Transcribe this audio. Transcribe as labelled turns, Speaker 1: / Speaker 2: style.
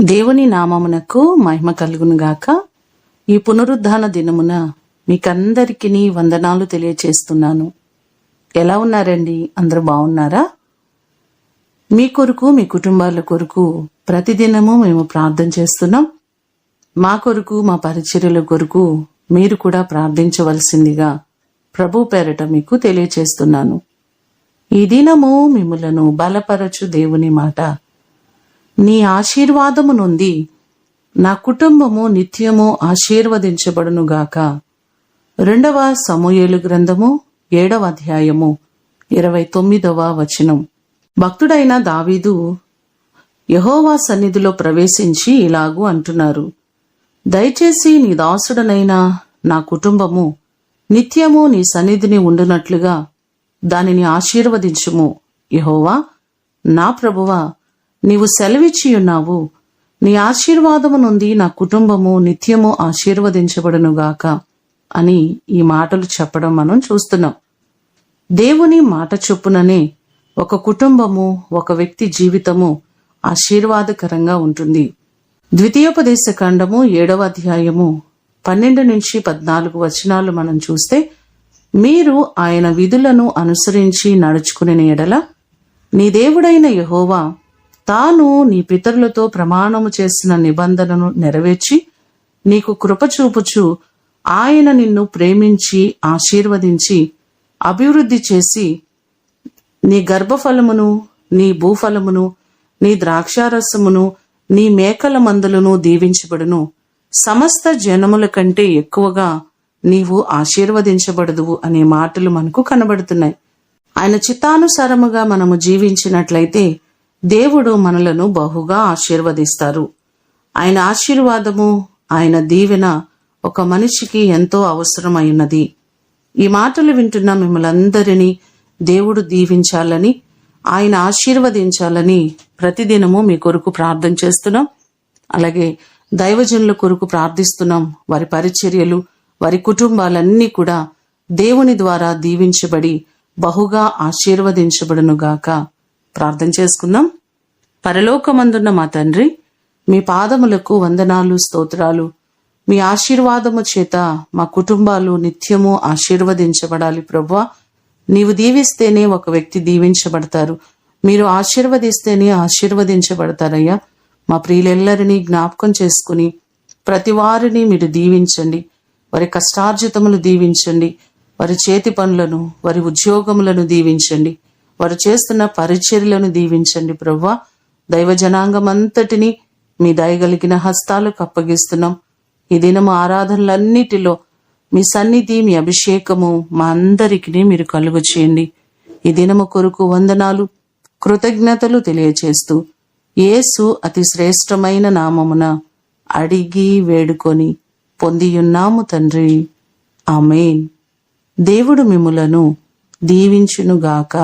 Speaker 1: దేవుని నామమునకు మహిమ కలుగును గాక. ఈ పునరుద్ధాన దినమున మీకందరికీ వందనాలు తెలియచేస్తున్నాను. ఎలా ఉన్నారండి? అందరూ బాగున్నారా? మీ కొరకు, మీ కుటుంబాల కొరకు ప్రతిదినము మేము ప్రార్థన చేస్తున్నాం. మా కొరకు, మా పరిచర్యల కొరకు మీరు కూడా ప్రార్థించవలసిందిగా ప్రభు పేరట మీకు తెలియచేస్తున్నాను. ఈ దినము మిమ్ములను బలపరచు దేవుని మాట, నీ ఆశీర్వాదము నుండి నా కుటుంబము నిత్యము ఆశీర్వదించబడునుగాక. 2వ సమూయేలు గ్రంథము 7వ అధ్యాయము 29వ వచనం. భక్తుడైన దావీదు యెహోవా సన్నిధిలో ప్రవేశించి ఇలాగూ అంటున్నారు: దయచేసి నీ దాసుడనైన నా కుటుంబము నిత్యము నీ సన్నిధిని ఉండునట్లుగా దానిని ఆశీర్వదించుము. యెహోవా నా ప్రభువా, నీవు సెలవిచ్చియున్నావు, నీ ఆశీర్వాదము నుండి నా కుటుంబము నిత్యము ఆశీర్వదించబడునుగాక అని ఈ మాటలు చెప్పడం మనం చూస్తున్నాం. దేవుని మాట చొప్పుననే ఒక కుటుంబము, ఒక వ్యక్తి జీవితము ఆశీర్వాదకరంగా ఉంటుంది. ద్వితీయోపదేశ కాండము 7వ అధ్యాయము 12 నుంచి 14 వచనాలు మనం చూస్తే, మీరు ఆయన విధులను అనుసరించి నడుచుకునే ఎడల నీ దేవుడైన యెహోవా తాను నీ పితరులతో ప్రమాణము చేసిన నిబంధనను నెరవేర్చి నీకు కృప చూపుచు ఆయన నిన్ను ప్రేమించి ఆశీర్వదించి అభివృద్ధి చేసి నీ గర్భఫలమును, నీ భూఫలమును, నీ ద్రాక్షారసమును, నీ మేకల మందలను దీవించబడును. సమస్త జనముల కంటే ఎక్కువగా నీవు ఆశీర్వదించబడదువు అనే మాటలు మనకు కనబడుతున్నాయి. ఆయన చిత్తానుసారముగా మనము జీవించినట్లయితే దేవుడు మనలను బహుగా ఆశీర్వదిస్తారు. ఆయన ఆశీర్వాదము, ఆయన దీవెన ఒక మనిషికి ఎంతో అవసరమైనది. ఈ మాటలు వింటున్న మిమ్మల్ందరినీ దేవుడు దీవించాలని, ఆయన ఆశీర్వదించాలని ప్రతిదినము మీ కొరకు ప్రార్థన చేస్తున్నాం. అలాగే దైవజనుల కొరకు ప్రార్థిస్తున్నాం. వారి పరిచర్యలు, వారి కుటుంబాలన్నీ కూడా దేవుని ద్వారా దీవించబడి బహుగా ఆశీర్వదించబడునుగాక. ప్రార్థన చేసుకుందాం. పరలోకమందున్న మా తండ్రి, మీ పాదములకు వందనాలు, స్తోత్రాలు. మీ ఆశీర్వాదము చేత మా కుటుంబాలు నిత్యము ఆశీర్వదించబడాలి. ప్రభువా, నీవు దీవిస్తేనే ఒక వ్యక్తి దీవించబడతారు. మీరు ఆశీర్వదిస్తేనే ఆశీర్వదించబడతారయ్యా. మా ప్రియులెల్లరినీ జ్ఞాపకం చేసుకుని ప్రతి వారిని మీరు దీవించండి. వారి కష్టార్జితములు దీవించండి. వారి చేతి పనులను, వారి ఉద్యోగములను దీవించండి. వారు చేస్తున్న పరిచర్యలను దీవించండి. ప్రభువా, దైవ జనాంగమంతటిని మీ దయగలిగిన హస్తాలకు అప్పగిస్తున్నాం. ఈ దినము ఆరాధనలన్నిటిలో మీ సన్నిధి, మీ అభిషేకము మా అందరికీ మీరు కలుగు చేయండి. ఈ దినము కొరకు వందనాలు, కృతజ్ఞతలు తెలియచేస్తూ యేసు అతి శ్రేష్టమైన నామమున అడిగి వేడుకొని పొందియున్నాము తండ్రి. ఆమేన్. దేవుడు మిమ్ములను దీవించునుగాక.